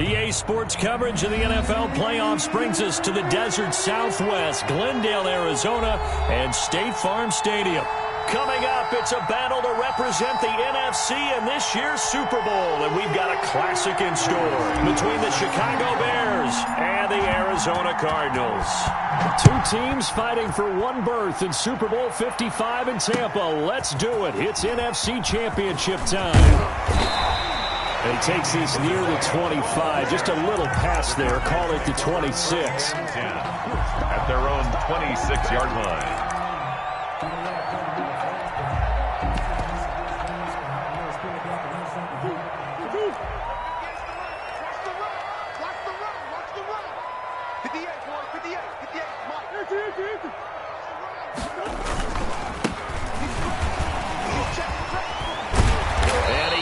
EA Sports coverage of the NFL playoffs brings us to the desert Southwest, Glendale, Arizona, and State Farm Stadium. Coming up, it's a battle to represent the NFC in this year's Super Bowl, and we've got a classic in store between the Chicago Bears and the Arizona Cardinals. Two teams fighting for one berth in Super Bowl 55 in Tampa. Let's do it. It's NFC Championship time. And he takes this near the 25, just a little pass there. Call it the 26. At their own 26-yard line.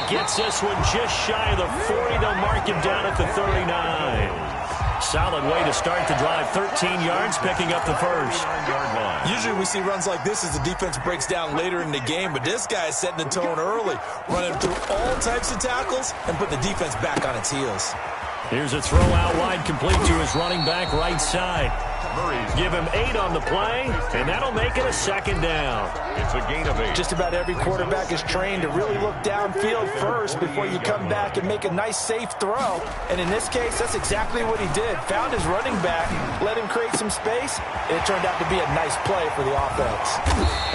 Gets this one just shy of the 40. They'll mark him down at the 39. Solid way to start the drive. 13 yards, picking up the first. Usually we see runs like this as the defense breaks down later in the game, but this guy is setting the tone early, running through all types of tackles and put the defense back on its heels. Here's a throw out wide, complete to his running back right side. Give him 8 on the play, and that'll make it a second down. It's a gain of 8. Just about every quarterback is trained to really look downfield first before you come back and make a nice, safe throw. And in this case, that's exactly what he did. Found his running back, let him create some space, and it turned out to be a nice play for the offense.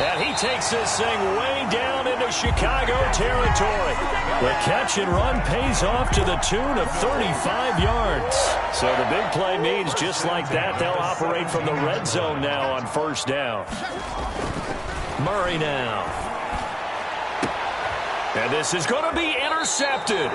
And he takes this thing way down into Chicago territory. The catch and run pays off to the tune of 35 yards. So the big play means just like that, they'll operate from the red zone now on first down. Murray now. And this is going to be intercepted.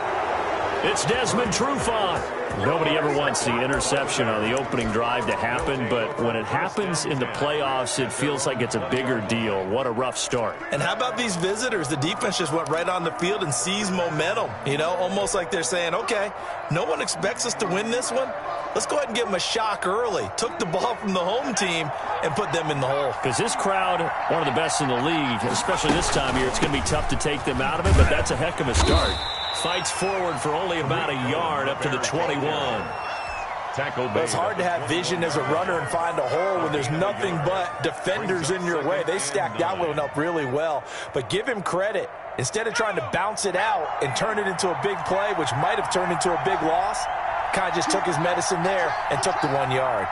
It's Desmond Trufant. Nobody ever wants the interception on the opening drive to happen, but when it happens in the playoffs, it feels like it's a bigger deal. What a rough start. And how about these visitors? The defense just went right on the field and seized momentum. You know, almost like they're saying, okay, no one expects us to win this one. Let's go ahead and give them a shock early. Took the ball from the home team and put them in the hole. Because this crowd, one of the best in the league, especially this time of year, it's going to be tough to take them out of it, but that's a heck of a start. Fights forward for only about a yard up to the 21. It's hard to have vision as a runner and find a hole when there's nothing but defenders in your way. They stacked that one up really well. But give him credit. Instead of trying to bounce it out and turn it into a big play, which might have turned into a big loss, kind of just took his medicine there and took the 1 yard.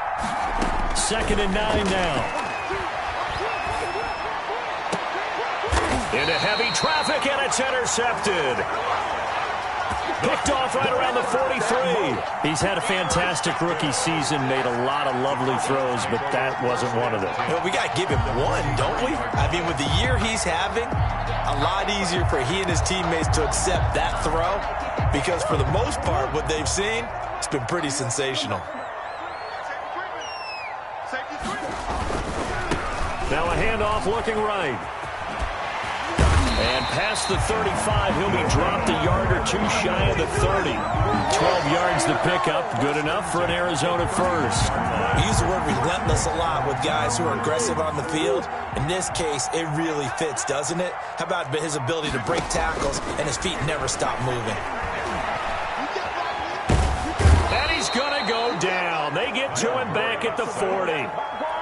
2nd and 9 now. Into heavy traffic, and it's intercepted. Picked off right around the 43. He's had a fantastic rookie season, made a lot of lovely throws, but that wasn't one of them. Well, we got to give him one, don't we? I mean, with the year he's having, a lot easier for he and his teammates to accept that throw, because for the most part, what they've seen, it's been pretty sensational. Now a handoff looking right. And past the 35, he'll be dropped a yard or two shy of the 30. 12 yards to pick up, good enough for an Arizona first. We use the word relentless a lot with guys who are aggressive on the field. In this case, it really fits, doesn't it? How about his ability to break tackles and his feet never stop moving? And he's going to go down. They get to him back at the 40.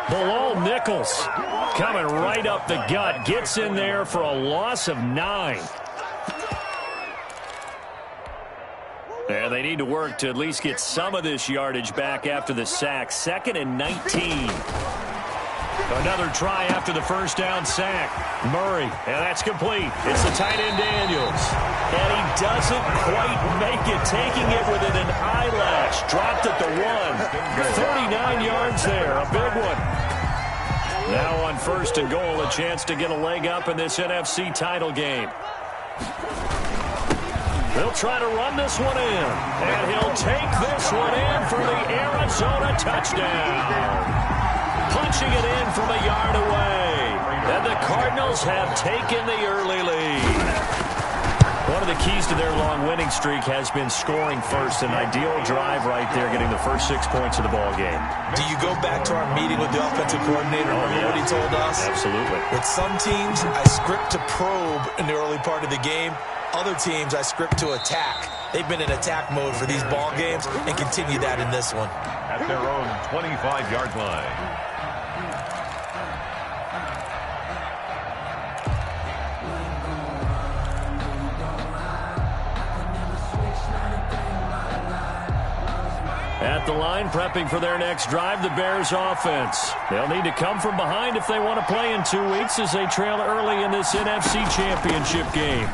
Bilal Nichols coming right up the gut. Gets in there for a loss of 9. And they need to work to at least get some of this yardage back after the sack. 2nd and 19. Another try after the first down sack. Murray, and that's complete. It's the tight end Daniels. And he doesn't quite make it, taking it within an eyelash. Dropped at the 1. 39 yards there, a big one. Now on 1st and goal, a chance to get a leg up in this NFC title game. They'll try to run this one in. And he'll take this one in for the Arizona touchdown. Punching it in from a yard away. And the Cardinals have taken the early lead. One of the keys to their long winning streak has been scoring first. An ideal drive right there, getting the first 6 points of the ball game. Do you go back to our meeting with the offensive coordinator? Remember what he told us? Absolutely. With some teams, I script to probe in the early part of the game. Other teams, I script to attack. They've been in attack mode for these ball games and continue that in this one. At their own 25-yard line. At the line, prepping for their next drive, the Bears offense. They'll need to come from behind if they want to play in 2 weeks as they trail early in this NFC Championship game.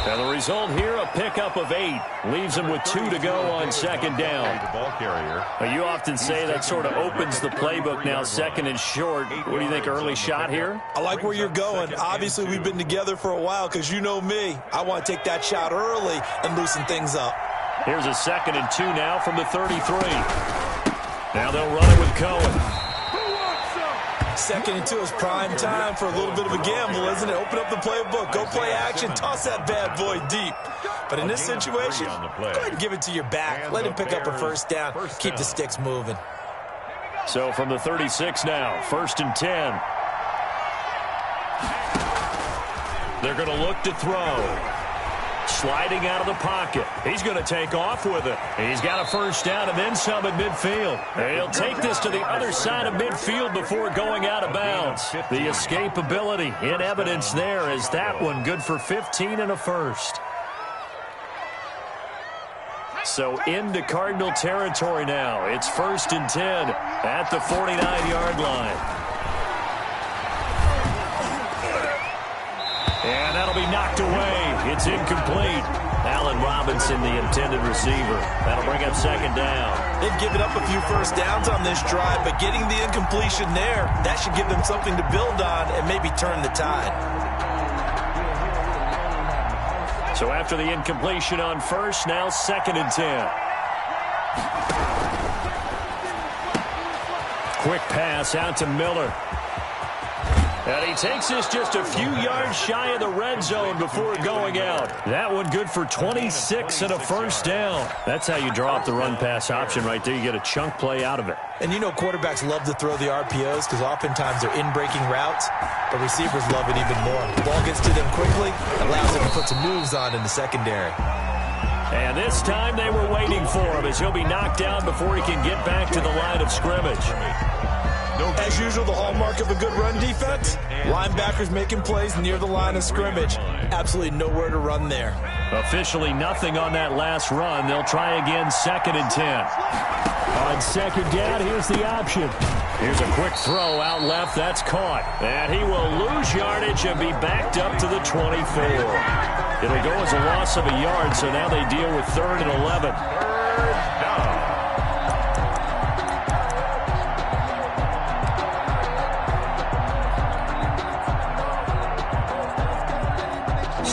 And the result here, a pickup of 8. Leaves them with 2 to go on second down. The ball carrier. Now, you often say that sort of opens the playbook now, second and short. What do you think, early shot here? I like where you're going. Obviously, we've been together for a while because you know me. I want to take that shot early and loosen things up. Here's a 2nd and 2 now from the 33. Now they'll run it with Cohen. 2nd and 2 is prime time for a little bit of a gamble, isn't it? Open up the playbook, go play action, toss that bad boy deep. But in this situation, go ahead and give it to your back. Let him pick up a first down. Keep the sticks moving. So from the 36 now, 1st and 10. They're going to look to throw. Sliding out of the pocket. He's going to take off with it. He's got a first down and then some at midfield. And he'll take this to the other side of midfield before going out of bounds. The escapability in evidence there is that one good for 15 and a first. So into Cardinal territory now. It's 1st and 10 at the 49-yard line. And that'll be knocked away. It's incomplete. Allen Robinson, the intended receiver. That'll bring up 2nd down. They've given up a few first downs on this drive, but getting the incompletion there, that should give them something to build on and maybe turn the tide. So after the incompletion on 1st, now 2nd and 10. Quick pass out to Miller. And he takes this just a few yards shy of the red zone before going out. That one good for 26 and a first down. That's how you draw up the run-pass option right there. You get a chunk play out of it. And you know quarterbacks love to throw the RPOs because oftentimes they're in-breaking routes, but receivers love it even more. The ball gets to them quickly, allows them to put some moves on in the secondary. And this time they were waiting for him as he'll be knocked down before he can get back to the line of scrimmage. As usual, the hallmark of a good run defense, linebackers making plays near the line of scrimmage. Absolutely nowhere to run there. Officially nothing on that last run. They'll try again 2nd and 10. On 2nd down, here's the option. Here's a quick throw out left. That's caught. And he will lose yardage and be backed up to the 24. It'll go as a loss of a yard, so now they deal with 3rd and 11. Down.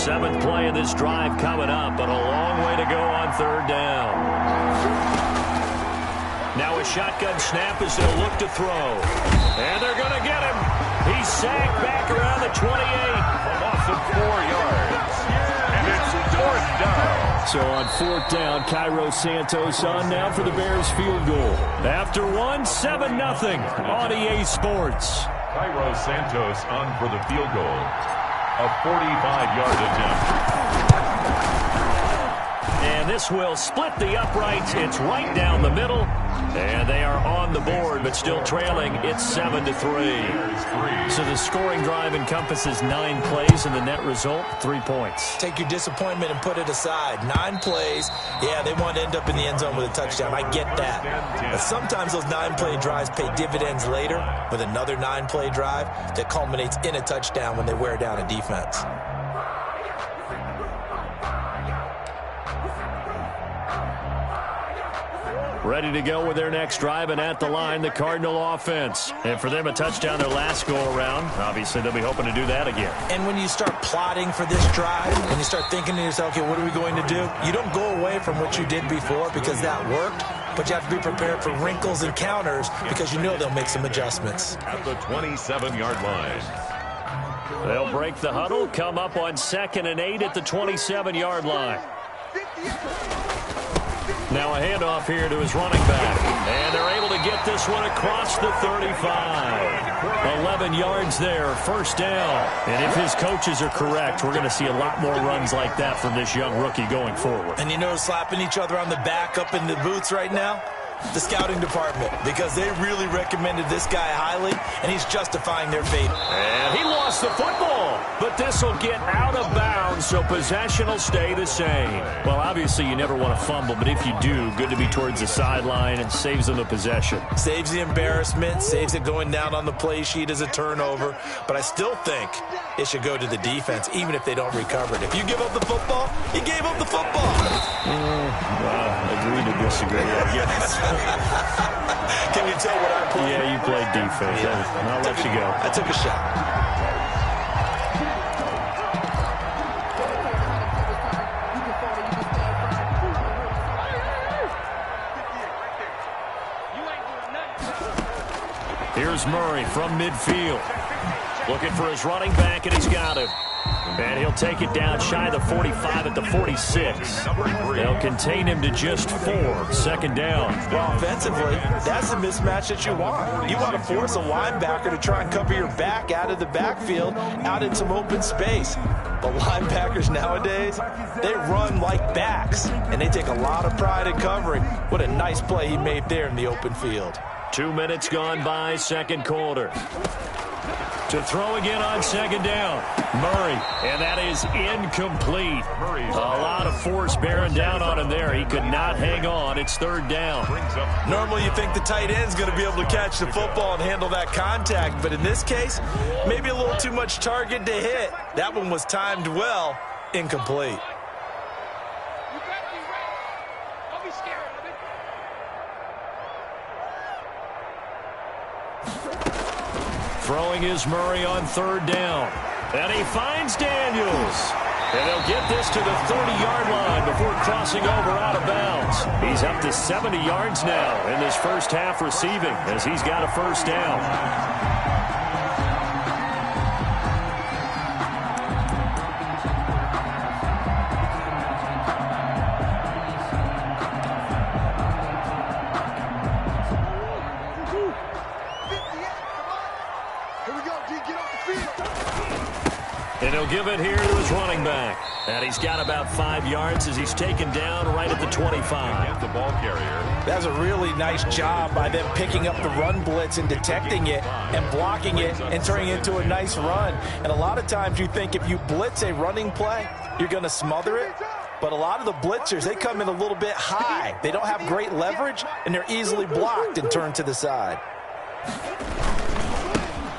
7th play of this drive coming up, but a long way to go on 3rd down. Now a shotgun snap as they'll look to throw. And they're going to get him. He's sacked back around the 28. A loss of 4 yards. And it's 4th down. So on 4th down, Cairo Santos on now for the Bears field goal. After one, 7-0 on EA Sports. Cairo Santos on for the field goal. A 45-yard attempt. And this will split the uprights. It's right down the middle. And they are on the board, but still trailing. It's 7-3. So the scoring drive encompasses 9 plays, and the net result, 3 points. Take your disappointment and put it aside. 9 plays. Yeah, they want to end up in the end zone with a touchdown. I get that. But sometimes those 9-play drives pay dividends later with another 9-play drive that culminates in a touchdown when they wear down a defense. Ready to go with their next drive, and at the line, the Cardinal offense. And for them, a touchdown their last go-around. Obviously, they'll be hoping to do that again. And when you start plotting for this drive, when you start thinking to yourself, okay, what are we going to do? You don't go away from what you did before because that worked, but you have to be prepared for wrinkles and counters because you know they'll make some adjustments. At the 27-yard line. They'll break the huddle, come up on 2nd and 8 at the 27-yard line. Now a handoff here to his running back. And they're able to get this one across the 35. 11 yards there, first down. And if his coaches are correct, we're going to see a lot more runs like that from this young rookie going forward. And you know, slapping each other on the back up in the booths right now? The scouting department, because they really recommended this guy highly, and he's justifying their fate. And he lost the football, but this will get out of bounds, so possession will stay the same. Well, obviously you never want to fumble, but if you do, good to be towards the sideline and saves them the possession. Saves the embarrassment, saves it going down on the play sheet as a turnover, but I still think it should go to the defense, even if they don't recover it. If you give up the football, you gave up the football. Agree to disagree, I guess. Can you tell what I played? Yeah, you played defense. Yeah. I'll let you go. I took a shot. Here's Murray from midfield. Looking for his running back, and he's got him. And he'll take it down shy of the 45 at the 46. They'll contain him to just 4. Second down. Well, offensively, that's the mismatch that you want. You want to force a linebacker to try and cover your back out of the backfield, out in some open space. But linebackers nowadays, they run like backs, and they take a lot of pride in covering. What a nice play he made there in the open field. 2 minutes gone by, second quarter. To throw again on second down. Murray, and that is incomplete. A lot of force bearing down on him there. He could not hang on. It's third down. Normally you think the tight end's going to be able to catch the football and handle that contact, but in this case, maybe a little too much target to hit. That one was timed well, incomplete. Throwing is Murray on third down. And he finds Daniels. And they'll get this to the 30-yard line before crossing over out of bounds. He's up to 70 yards now in this first half receiving as he's got a first down. And he'll give it here to his running back. And he's got about 5 yards as he's taken down right at the 25. The ball carrier. That's a really nice job by them picking up the run blitz and detecting it and blocking it and turning it into a nice run. And a lot of times you think if you blitz a running play, you're going to smother it. But a lot of the blitzers, they come in a little bit high. They don't have great leverage, and they're easily blocked and turned to the side.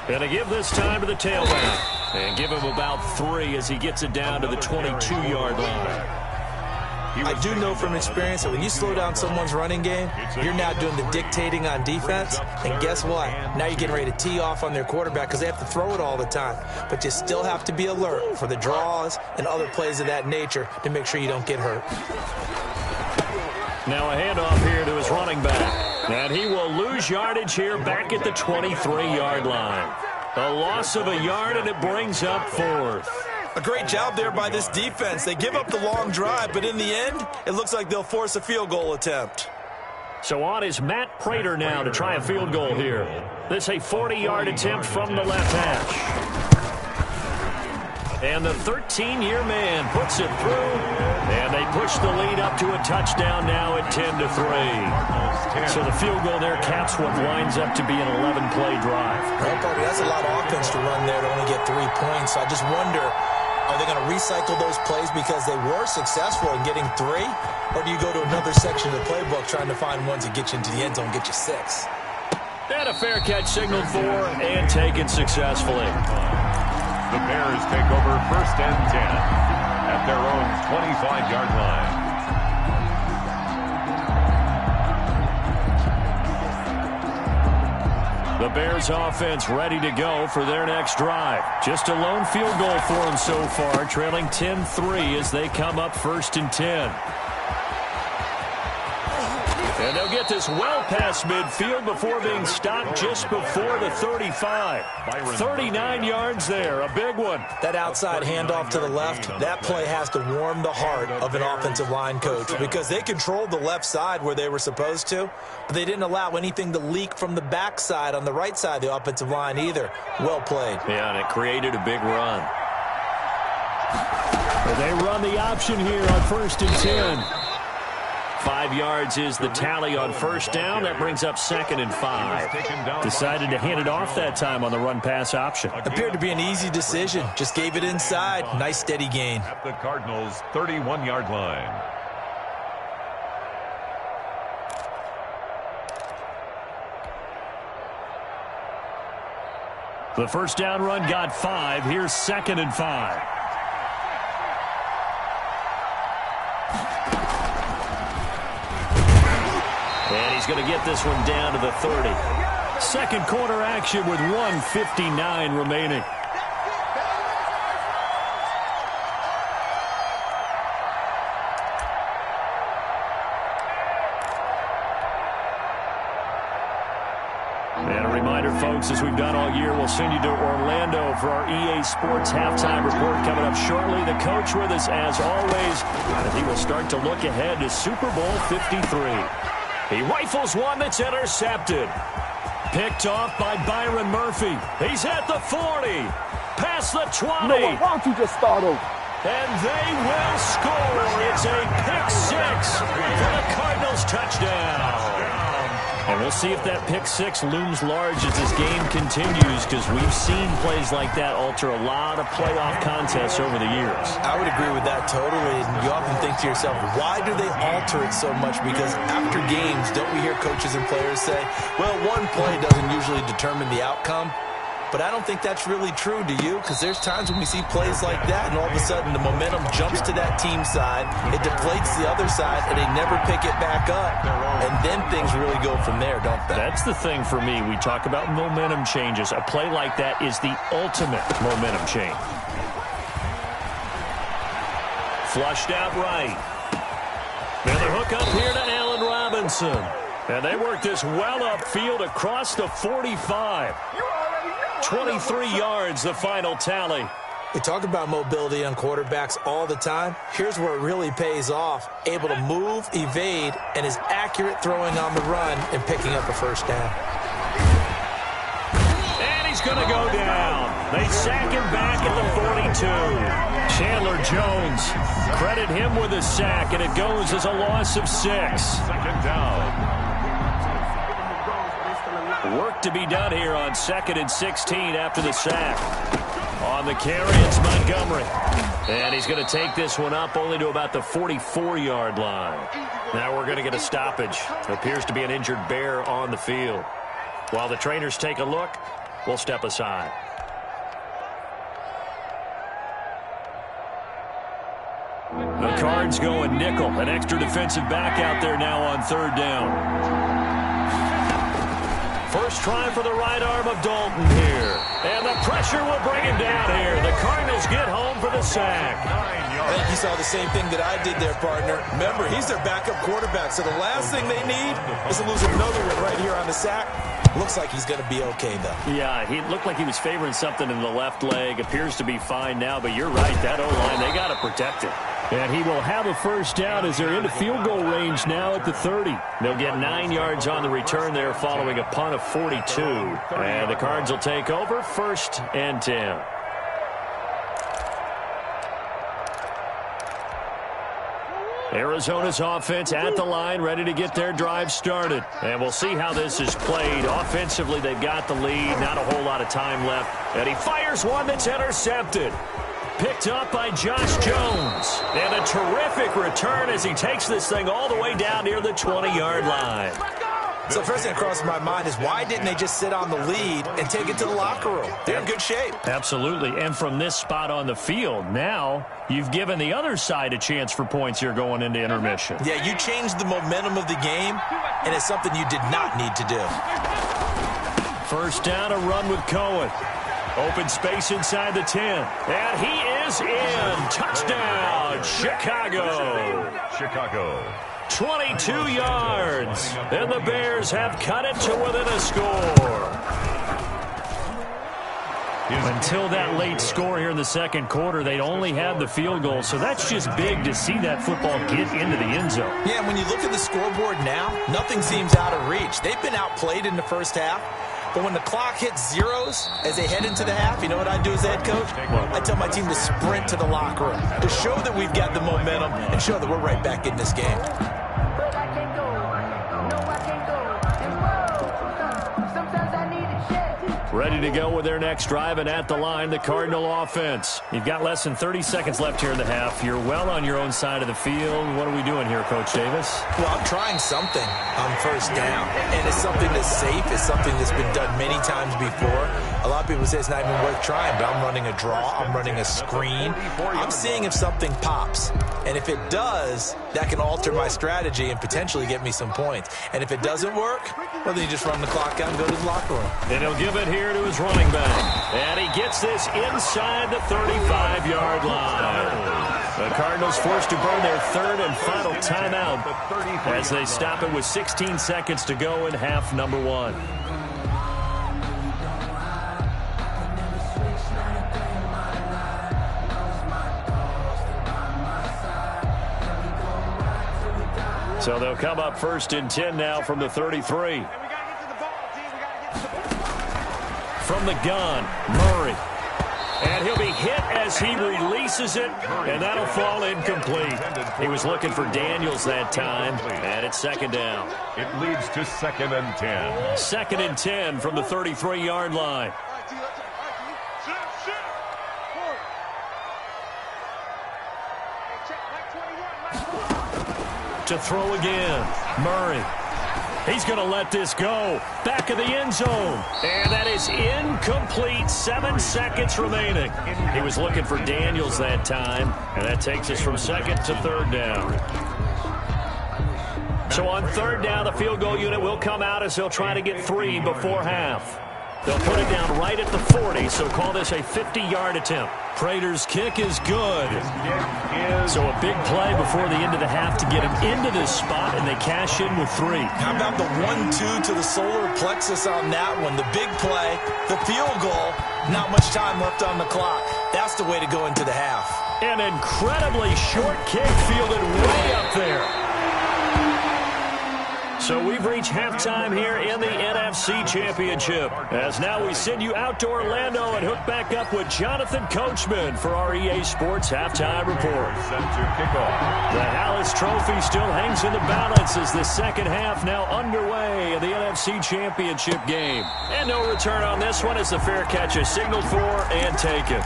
Going to give this time to the tailback. And give him about 3 as he gets it down to the 22-yard line. I do know from experience that when you slow down someone's running game, you're now doing the dictating on defense. And guess what? Now you're getting ready to tee off on their quarterback because they have to throw it all the time. But you still have to be alert for the draws and other plays of that nature to make sure you don't get hurt. Now a handoff here to his running back. And he will lose yardage here back at the 23-yard line. A loss of a yard, and it brings up 4th. A great job there by this defense. They give up the long drive, but in the end, it looks like they'll force a field goal attempt. So on is Matt Prater now to try a field goal here. This a 40-yard attempt from the left hash. And the 13-year man puts it through, and they push the lead up to a touchdown now at 10-3. So the field goal there caps what winds up to be an 11-play drive. Well, Parker, that's a lot of offense to run there to only get 3 points. So I just wonder, are they going to recycle those plays because they were successful in getting 3? Or do you go to another section of the playbook trying to find ones that get you into the end zone and get you 6? And a fair catch signaled for and taken successfully. The Bears take over 1st and 10 at their own 25-yard line. The Bears offense ready to go for their next drive. Just a lone field goal for them so far, trailing 10-3 as they come up 1st and 10. And they'll get this well past midfield before being stopped just before the 35. 39 yards there, a big one. That outside handoff to the left, that play has to warm the heart of an offensive line coach because they controlled the left side where they were supposed to, but they didn't allow anything to leak from the backside on the right side of the offensive line either. Well played. Yeah, and it created a big run. They run the option here on 1st and 10. 5 yards is the tally on first down. That brings up 2nd and 5. Decided to hand it off that time on the run-pass option. Appeared to be an easy decision. Just gave it inside. Nice steady gain. At the Cardinals' 31-yard line. The first down run got 5. Here's 2nd and 5. And he's going to get this one down to the 30. Second quarter action with 1:59 remaining. And a reminder, folks, as we've done all year, we'll send you to Orlando for our EA Sports halftime report coming up shortly. The coach with us, as always, and he will start to look ahead to Super Bowl 53. He rifles one that's intercepted. Picked off by Byron Murphy. He's at the 40. Past the 20. Why don't you just start over? And they will score. It's a pick-6 for the Cardinals touchdown. And we'll see if that pick-6 looms large as this game continues, because we've seen plays like that alter a lot of playoff contests over the years. I would agree with that totally. And you often think to yourself, why do they alter it so much? Because after games, don't we hear coaches and players say, well, one play doesn't usually determine the outcome? But I don't think that's really true, do you? Because there's times when we see plays like that, and all of a sudden the momentum jumps to that team side, it deflates the other side, and they never pick it back up. And then things really go from there, don't they? That's the thing for me. We talk about momentum changes. A play like that is the ultimate momentum change. Flushed out right. And the hook up here to Allen Robinson. And they work this well upfield across the 45. 23 yards, the final tally. We talk about mobility on quarterbacks all the time. Here's where it really pays off. Able to move, evade, and is accurate throwing on the run and picking up a first down. And he's going to go down. They sack him back at the 42. Chandler Jones, credit him with a sack, and it goes as a loss of 6. 2nd down. Work to be done here on 2nd and 16 after the sack. On the carry, it's Montgomery. And he's going to take this one up only to about the 44-yard line. Now we're going to get a stoppage. Appears to be an injured Bear on the field. While the trainers take a look, we'll step aside. The Cards going nickel. An extra defensive back out there now on 3rd down. First try for the right arm of Dalton here. And the pressure will bring him down here. The Cardinals get home for the sack. I think you saw the same thing that I did there, partner. Remember, he's their backup quarterback, so the last thing they need is to lose another one right here on the sack. Looks like he's going to be okay, though. Yeah, he looked like he was favoring something in the left leg. Appears to be fine now, but you're right. That O-line, they got to protect it. And he will have a first down as they're into field goal range now at the 30. They'll get 9 yards on the return there following a punt of 42. And the Cards will take over 1st and 10. Arizona's offense at the line, ready to get their drive started. And we'll see how this is played. Offensively, they've got the lead. Not a whole lot of time left. And he fires one that's intercepted. Picked up by Josh Jones. And a terrific return as he takes this thing all the way down near the 20-yard line. So the first thing that crosses my mind is why didn't they just sit on the lead and take it to the locker room? They're in good shape. Absolutely. And from this spot on the field, now you've given the other side a chance for points here going into intermission. Yeah, you changed the momentum of the game, and it's something you did not need to do. First down, a run with Cohen. Open space inside the 10. And he is in. Touchdown, Chicago. Chicago. 22 yards. And the Bears have cut it to within a score. Until that late score here in the second quarter, they'd only had the field goal, so that's just big to see that football get into the end zone. Yeah, and when you look at the scoreboard now, nothing seems out of reach. They've been outplayed in the first half, but when the clock hits zeros as they head into the half, you know what I do as the head coach? I tell my team to sprint to the locker room to show that we've got the momentum and show that we're right back in this game. Ready to go with their next drive, and at the line, the Cardinal offense. You've got less than 30 seconds left here in the half. You're well on your own side of the field. What are we doing here, Coach Davis? Well, I'm trying something on first down, and it's something that's safe. It's something that's been done many times before. A lot of people say it's not even worth trying, but I'm running a draw. I'm running a screen. I'm seeing if something pops, and if it does, that can alter my strategy and potentially get me some points. And if it doesn't work, well, then you just run the clock out and go to the locker room. And he'll give it here to his running back. And he gets this inside the 35-yard line. The Cardinals forced to burn their third and final timeout as they stop it with 16 seconds to go in half number one. So they'll come up first and 10 now from the 33. From the gun, Murray. And he'll be hit as he releases it, and that'll fall incomplete. He was looking for Daniels that time, and it's second down. It leads to 2nd and 10. 2nd and 10 from the 33-yard line. To throw again, Murray. He's going to let this go. Back of the end zone. And that is incomplete. 7 seconds remaining. He was looking for Daniels that time. And that takes us from second to third down. So on third down, the field goal unit will come out as they'll try to get 3 before half. They'll put it down right at the 40, so call this a 50-yard attempt. Prater's kick is good. So a big play before the end of the half to get him into this spot, and they cash in with 3. How about the 1-2 to the solar plexus on that one? The big play, the field goal, not much time left on the clock. That's the way to go into the half. An incredibly short kick fielded way up there. So we've reached halftime here in the NFC Championship. As now we send you out to Orlando and hook back up with Jonathan Coachman for our EA Sports Halftime Report. The Hallis Trophy still hangs in the balance as the second half now underway in the NFC Championship game. And no return on this one as the fair catch is signaled for and taken.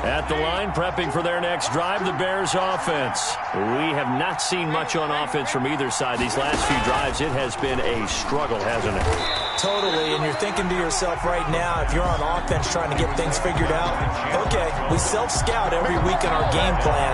At the line, prepping for their next drive, the Bears offense. We have not seen much on offense from either side. These last few drives, it has been a struggle, hasn't it? Totally, and you're thinking to yourself right now, if you're on offense trying to get things figured out, okay, we self-scout every week in our game plan.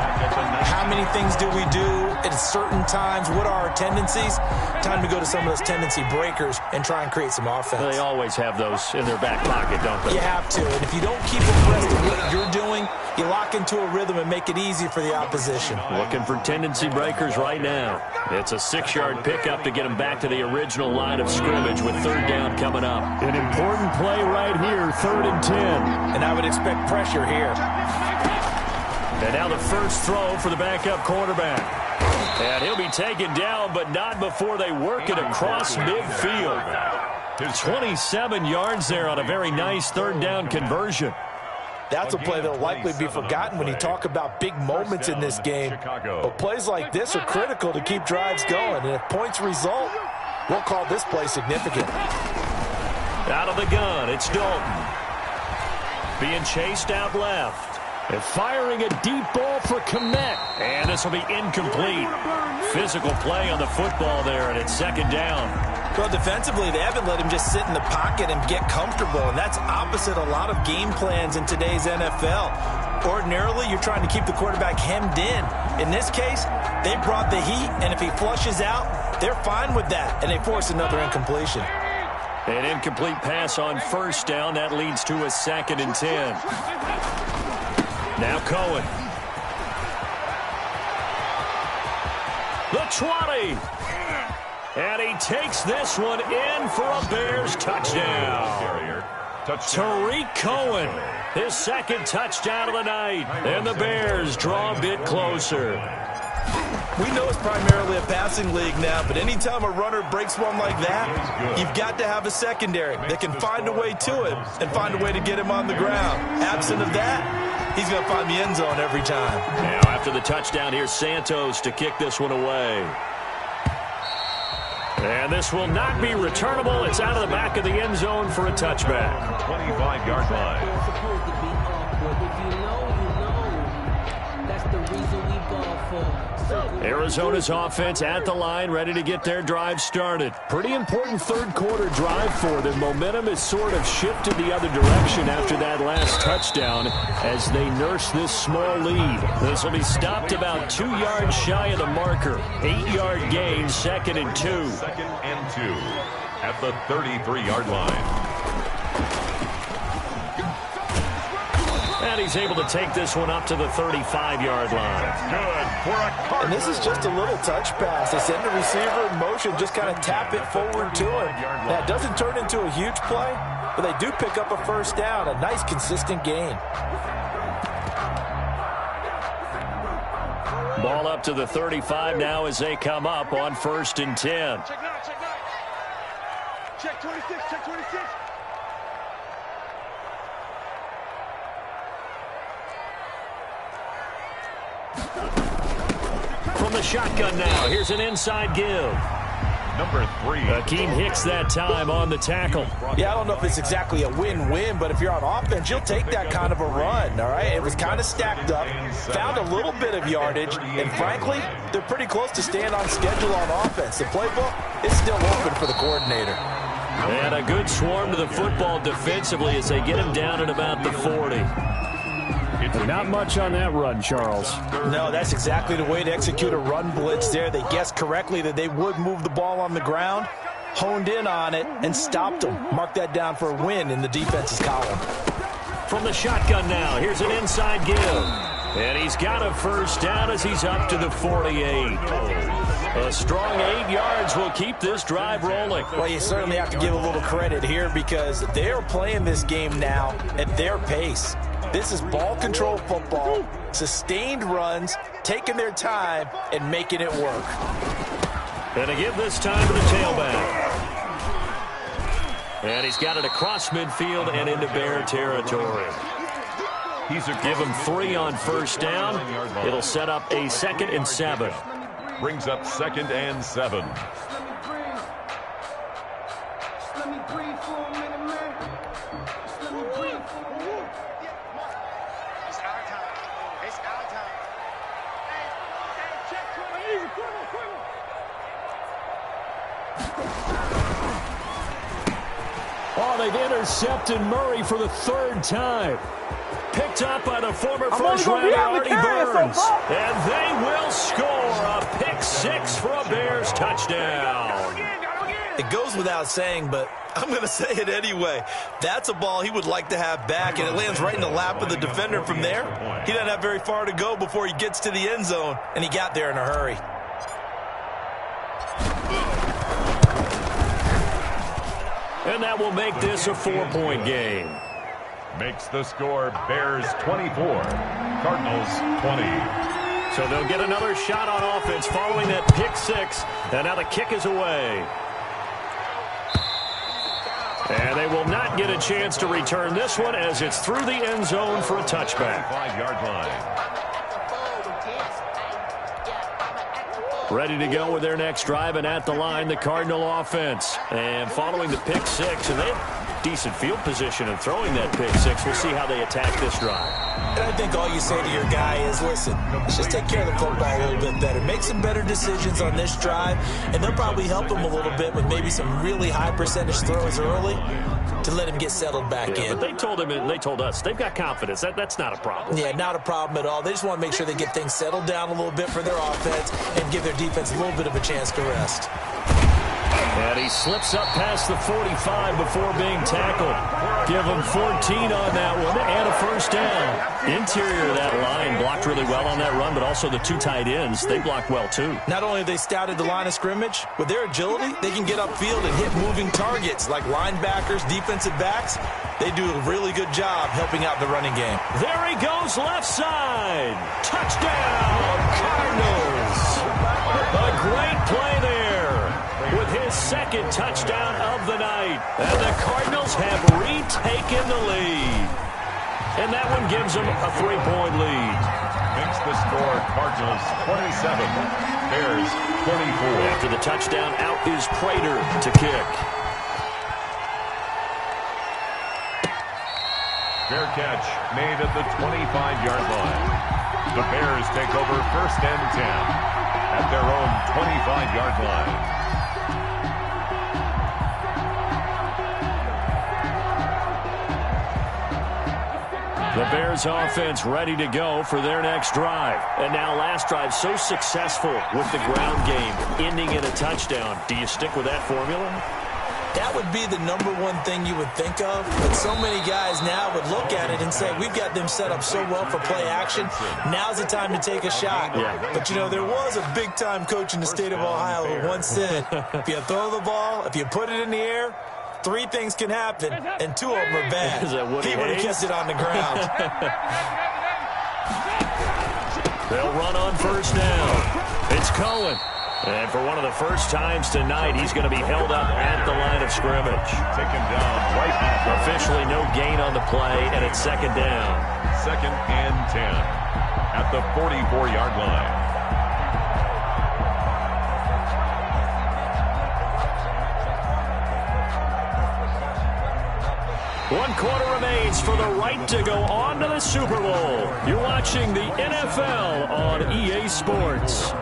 How many things do we do at certain times? What are our tendencies? Time to go to some of those tendency breakers and try and create some offense. They always have those in their back pocket, don't they? You have to, and if you don't keep abreast of what you're doing, you lock into a rhythm and make it easy for the opposition. Looking for tendency breakers right now. It's a 6-yard pickup to get them back to the original line of scrimmage with third down coming up. An important play right here, 3rd and 10. And I would expect pressure here. And now the first throw for the backup quarterback. And he'll be taken down, but not before they work it across midfield. 27 yards there on a very nice third down conversion. That's a play that will likely be forgotten when you talk about big moments in this game. But plays like this are critical to keep drives going. And if points result, we'll call this play significant. Out of the gun, it's Dalton. Being chased out left. And firing a deep ball for Kmet. And this will be incomplete. Physical play on the football there, and it's second down. Well, defensively, they haven't let him just sit in the pocket and get comfortable, and that's opposite a lot of game plans in today's NFL. Ordinarily, you're trying to keep the quarterback hemmed in. In this case, they brought the heat, and if he flushes out, they're fine with that, and they force another incompletion. An incomplete pass on first down. That leads to a 2nd and 10. Now Cohen. The 20. And he takes this one in for a Bears touchdown. Tariq Cohen, his 2nd touchdown of the night. And the Bears draw a bit closer. We know it's primarily a passing league now, but anytime a runner breaks one like that, you've got to have a secondary that can find a way to it and find a way to get him on the ground. Absent of that, he's going to find the end zone every time. Now after the touchdown, here's Santos to kick this one away. And this will not be returnable. It's out of the back of the end zone for a touchback. 25-yard line. Arizona's offense at the line, ready to get their drive started. Pretty important third-quarter drive for them. Momentum has sort of shifted the other direction after that last touchdown as they nurse this small lead. This will be stopped about 2 yards shy of the marker. 8-yard gain, 2nd and 2. 2nd and 2 at the 33-yard line. And he's able to take this one up to the 35-yard line. Good for a Cardinal. And this is just a little touch pass. They send the receiver in motion, just kind of tap it forward to him. That doesn't turn into a huge play, but they do pick up a first down. A nice, consistent gain. Ball up to the 35 now as they come up on 1st and 10. Check now, check now. Check 26, check 26. From the shotgun now, here's an inside give. Number 3. Akeem Hicks that time on the tackle. Yeah, I don't know if it's exactly a win-win, but if you're on offense, you'll take that kind of a run, all right? It was kind of stacked up, found a little bit of yardage, and frankly, they're pretty close to staying on schedule on offense. The playbook is still open for the coordinator. And a good swarm to the football defensively as they get him down at about the 40. Not much on that run, Charles. No, that's exactly the way to execute a run blitz there. They guessed correctly that they would move the ball on the ground, honed in on it, and stopped them. Mark that down for a win in the defense's column. From the shotgun now, here's an inside give. And he's got a first down as he's up to the 48. A strong 8 yards will keep this drive rolling. Well, you certainly have to give a little credit here because they're playing this game now at their pace. This is ball control football, sustained runs, taking their time, and making it work. And to give this time to the tailback. And he's got it across midfield and into Bear territory. Give him 3 on first down. It'll set up a 2nd and 7. Brings up 2nd and 7. Oh, they've intercepted Murray for the 3rd time. Picked up by the former first-rounder Artie Burns. And they will score a pick 6 for a Bears touchdown. It goes without saying, but I'm going to say it anyway. That's a ball he would like to have back, and it lands right in the lap of the defender from there. He doesn't have very far to go before he gets to the end zone, and he got there in a hurry. And that will make this a 4-point game. Makes the score Bears 24, Cardinals 20. So they'll get another shot on offense following that pick 6. And now the kick is away. And they will not get a chance to return this one as it's through the end zone for a touchback. 5-yard line. Ready to go with their next drive, and at the line, the Cardinal offense. And following the pick 6, and they have decent field position in throwing that pick 6. We'll see how they attack this drive. And I think all you say to your guy is, listen, let's just take care of the football a little bit better. Make some better decisions on this drive, and they'll probably help him a little bit with maybe some really high percentage throws early to let him get settled back in. But they told him, and they told us, they've got confidence. That's not a problem. Yeah, not a problem at all. They just want to make sure they get things settled down a little bit for their offense and give their defense a little bit of a chance to rest. And he slips up past the 45 before being tackled. Give him 14 on that one and a first down. Interior of that line blocked really well on that run, but also the two tight ends, they blocked well too. Not only have they scouted the line of scrimmage, with their agility, they can get upfield and hit moving targets like linebackers, defensive backs. They do a really good job helping out the running game. There he goes, left side. Touchdown, Cardinals. A great play there with his second touchdown of the night. And the Cardinals have retaken the lead. And that one gives them a 3-point lead. Makes the score Cardinals 27, Bears 24. After the touchdown, out is Prater to kick. Fair catch made at the 25-yard line. The Bears take over first and 10 at their own 25-yard line. The Bears offense ready to go for their next drive. And now last drive so successful with the ground game, ending in a touchdown. Do you stick with that formula? That would be the number one thing you would think of. But so many guys now would look at it and say, we've got them set up so well for play action. Now's the time to take a shot. Yeah. But, you know, there was a big-time coach in the state of Ohio who once said, if you throw the ball, if you put it in the air, 3 things can happen, and 2 of them are bad. He would have kept it on the ground. They'll run on first down. It's Cohen. And for one of the first times tonight, he's going to be held up at the line of scrimmage. Taken down right at Officially no gain on the play, and it's second down. second and 10 at the 44-yard line. One quarter remains for the right to go on to the Super Bowl. You're watching the NFL on EA Sports.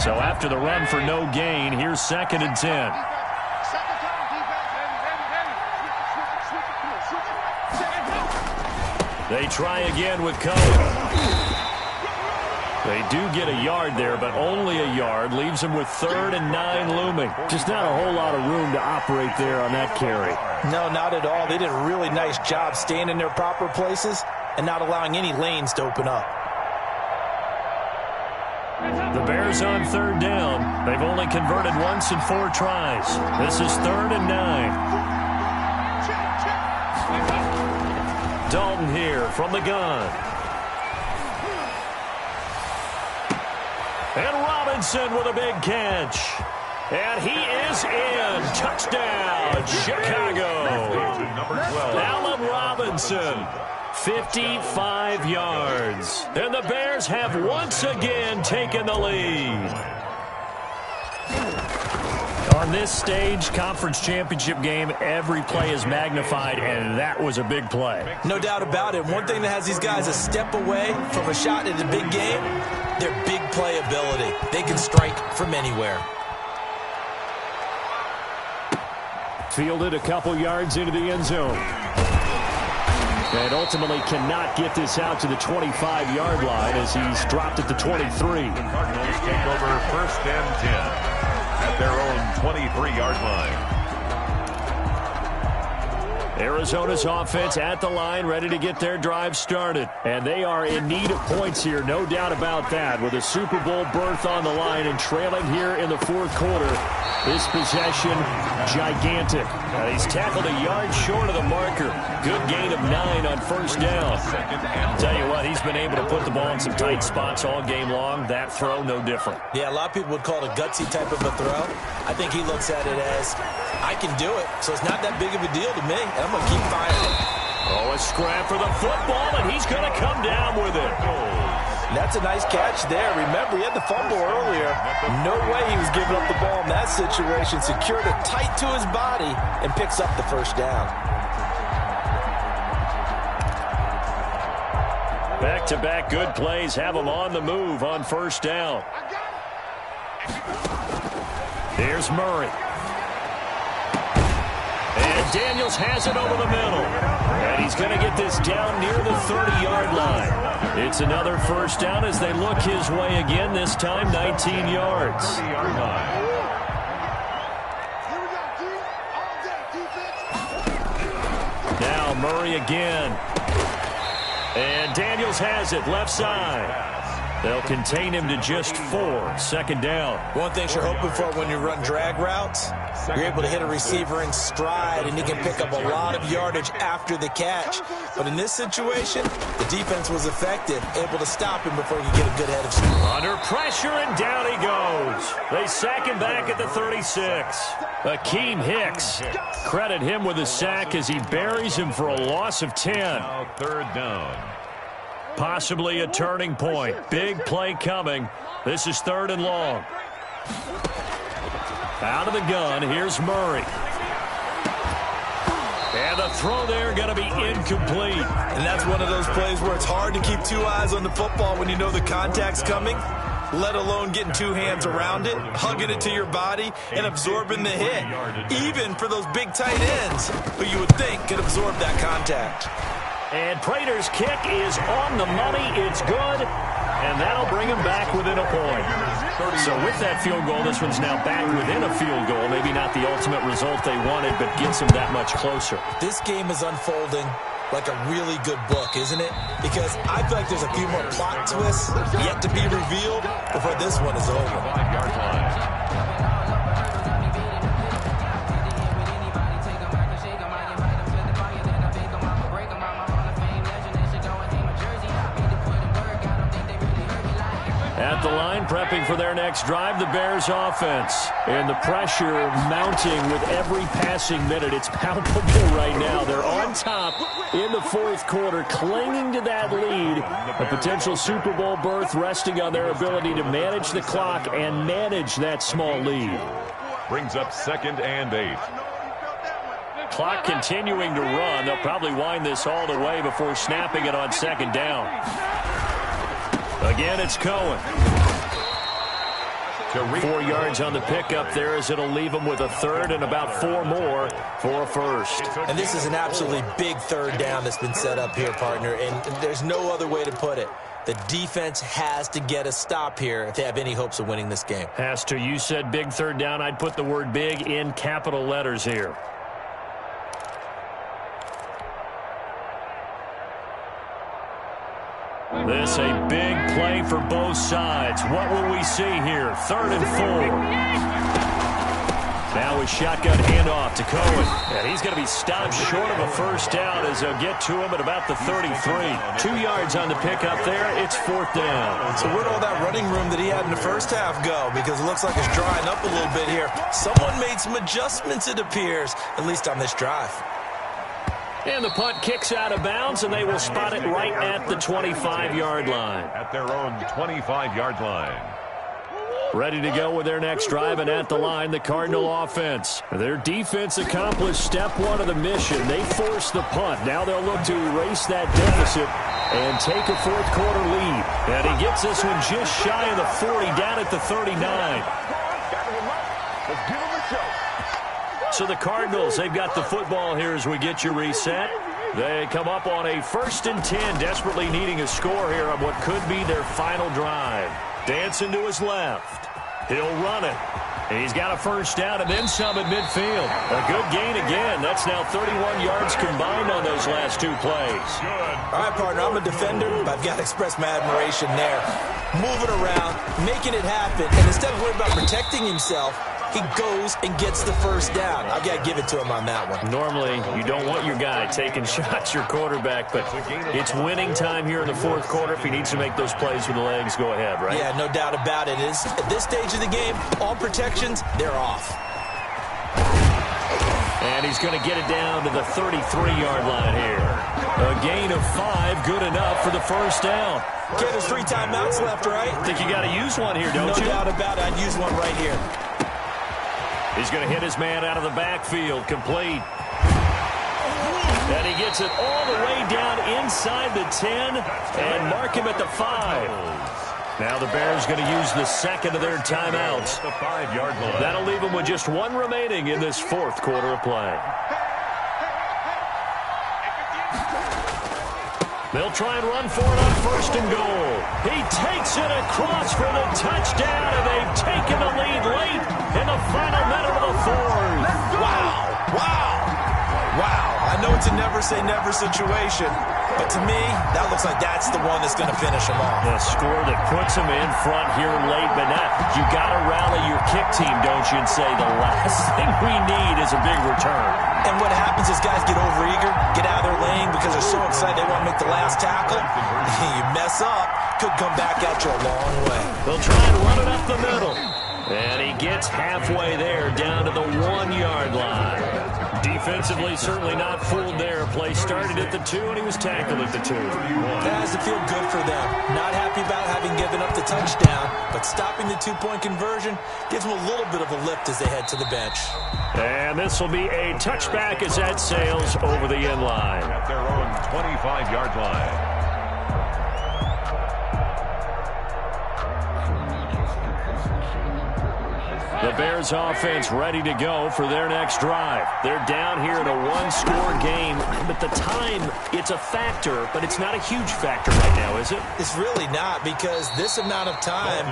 So after the run for no gain, here's second and 10. They try again with Cohen. They do get a yard there, but only a yard. Leaves them with 3rd and 9 looming. Just not a whole lot of room to operate there on that carry. No, not at all. They did a really nice job staying in their proper places and not allowing any lanes to open up. The Bears on 3rd down. They've only converted once in 4 tries. This is 3rd and 9. Dalton here from the gun. And Robinson with a big catch. And he is in. Touchdown, Chicago. Number 12. Allen Robinson, 55 yards. And the Bears have once again taken the lead. On this stage, conference championship game, every play is magnified, and that was a big play. No doubt about it. One thing that has these guys a step away from a shot at a big game, their big play ability. They can strike from anywhere. Fielded a couple yards into the end zone. And ultimately cannot get this out to the 25-yard line as he's dropped at the 23. The Cardinals take over first and 10 at their own 23-yard line. Arizona's offense at the line, ready to get their drive started. And they are in need of points here, no doubt about that. With a Super Bowl berth on the line and trailing here in the 4th quarter, this possession, gigantic. He's tackled a yard short of the marker. Good gain of 9 on first down. Tell you what, he's been able to put the ball in some tight spots all game long. That throw, no different. Yeah, a lot of people would call it a gutsy type of a throw. I think he looks at it as, I can do it, so it's not that big of a deal to me, and I'm going to keep firing it. Oh, a scrap for the football, and he's going to come down with it. That's a nice catch there. Remember, he had the fumble earlier. No way he was giving up the ball in that situation. Secured it tight to his body and picks up the first down. Back-to-back good plays have him on the move on first down. Here's Murray. And Daniels has it over the middle. And he's going to get this down near the 30-yard line. It's another first down as they look his way again, this time 19 yards. 30-yard line. Now Murray again. And Daniels has it left side. They'll contain him to just 4. Second down. One thing you're hoping for when you run drag routes, you're able to hit a receiver in stride, and he can pick up a lot of yardage after the catch. But in this situation, the defense was effective, able to stop him before he could get a good head of steam. Under pressure, and down he goes. They sack him back at the 36. Akeem Hicks. Credit him with a sack as he buries him for a loss of 10. Now third down. Possibly a turning point. Big play coming. This is 3rd and long. Out of the gun, here's Murray. And the throw there going to be incomplete. And that's one of those plays where it's hard to keep 2 eyes on the football when you know the contact's coming, let alone getting 2 hands around it, hugging it to your body, and absorbing the hit. Even for those big tight ends who you would think could absorb that contact. And Prater's kick is on the money. It's good. And that'll bring him back within a point. So with that field goal, this one's now back within a field goal. Maybe not the ultimate result they wanted, but gets them that much closer. This game is unfolding like a really good book, isn't it? Because I feel like there's a few more plot twists yet to be revealed before this one is over. 5-yard line. At the line, prepping for their next drive, the Bears offense. And the pressure mounting with every passing minute. It's palpable right now. They're on top in the 4th quarter, clinging to that lead. A potential Super Bowl berth resting on their ability to manage the clock and manage that small lead. Brings up 2nd and 8. Clock continuing to run. They'll probably wind this all the way before snapping it on 2nd down. Again, it's Cohen. 4 yards on the pickup there as it'll leave them with a 3rd and about 4 more for a first. And this is an absolutely big 3rd down that's been set up here, partner, and there's no other way to put it. The defense has to get a stop here if they have any hopes of winning this game. Has to. You said big 3rd down. I'd put the word big in capital letters here. This a big play for both sides. What will we see here? 3rd and 4. Now a shotgun handoff to Cohen. And he's going to be stopped short of a first down as they'll get to him at about the 33. 2 yards on the pickup there. It's 4th down. So where'd all that running room that he had in the first half go? Because it looks like it's drying up a little bit here. Someone made some adjustments, it appears, at least on this drive. And the punt kicks out of bounds, and they will spot it right at the 25-yard line. At their own 25-yard line. Ready to go with their next drive, and at the line, the Cardinal offense. Their defense accomplished step 1 of the mission. They forced the punt. Now they'll look to erase that deficit and take a 4th quarter lead. And he gets this one just shy of the 40, down at the 39. Let's give him a show. So the Cardinals, they've got the football here as we get you reset. They come up on a 1st and 10, desperately needing a score here on what could be their final drive. Dancing to his left. He'll run it. And he's got a first down and then some at midfield. A good gain again. That's now 31 yards combined on those last 2 plays. All right, partner, I'm a defender, but I've got to express my admiration there. Moving around, making it happen, and instead of worrying about protecting himself, he goes and gets the first down. I've got to give it to him on that one. Normally, you don't want your guy taking shots, your quarterback, but it's winning time here in the 4th quarter. If he needs to make those plays with the legs, go ahead, right? Yeah, no doubt about it. At this stage of the game, all protections, they're off. And he's going to get it down to the 33-yard line here. A gain of 5, good enough for the first down. Okay, there's 3 timeouts left, right? I think you got to use one here, don't you? No doubt about it. I'd use one right here. He's going to hit his man out of the backfield, complete. And he gets it all the way down inside the 10 and mark him at the 5. Now the Bears going to use the 2nd of their timeouts. The 5-yard line. That'll leave them with just 1 remaining in this 4th quarter of play. They'll try and run for it on 1st and goal. He takes it across for the touchdown, and they've taken the lead late in the final minute of the 4th. Wow. I know it's a never-say-never situation, but to me, that looks like that's the one that's going to finish them off. A score that puts them in front here late, but now you got to rally your kick team, don't you, and say the last thing we need is a big return. And what happens is guys get overeager, get out of their lane because they're so excited they want to make the last tackle. You mess up, could come back at you a long way. They'll try and run it up the middle. And he gets halfway there, down to the 1-yard line. Defensively, certainly not fooled there. Play started at the 2, and he was tackled at the 2. That has to feel good for them. Not happy about having given up the touchdown, but stopping the 2-point conversion gives them a little bit of a lift as they head to the bench. And this will be a touchback as that sails over the end line. At their own 25-yard line. The Bears offense ready to go for their next drive. They're down here in a 1-score game, but the time, it's a factor, but it's not a huge factor right now, is it? It's really not, because this amount of time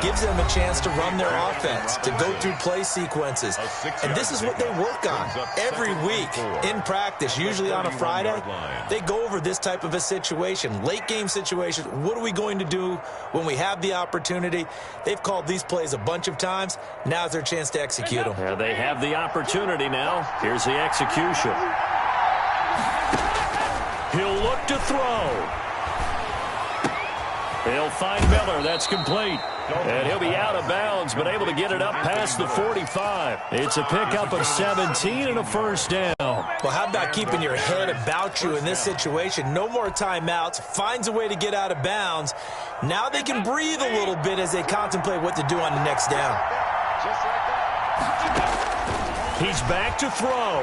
gives them a chance to run their offense, to go through play sequences. And this is what they work on every week in practice, usually on a Friday. They go over this type of a situation, late game situation. What are we going to do when we have the opportunity? They've called these plays a bunch of times. Now's their chance to execute them. Yeah, they have the opportunity now. Here's the execution. He'll look to throw. He'll find Miller. That's complete. And he'll be out of bounds, but able to get it up past the 45. It's a pickup of 17 and a 1st down. Well, how about keeping your head about you in this situation? No more timeouts. Finds a way to get out of bounds. Now they can breathe a little bit as they contemplate what to do on the next down. He's back to throw.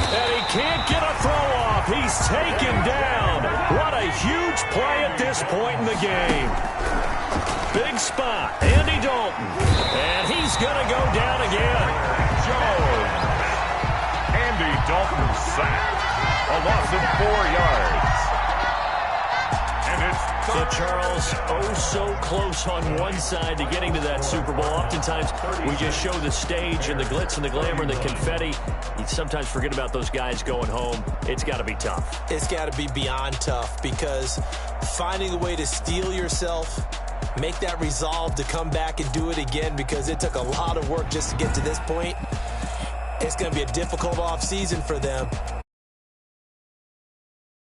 And he can't get a throw off. He's taken down. What a huge play at this point in the game. Big spot. Andy Dalton. And he's going to go down again. Jones. Andy Dalton sacked. A loss of 4 yards. And it's so Charles, so close on one side to getting to that Super Bowl. Oftentimes, we just show the stage and the glitz and the glamour and the confetti. You sometimes forget about those guys going home. It's got to be tough. It's got to be beyond tough, because finding a way to steel yourself, make that resolve to come back and do it again, because it took a lot of work just to get to this point. It's going to be a difficult offseason for them.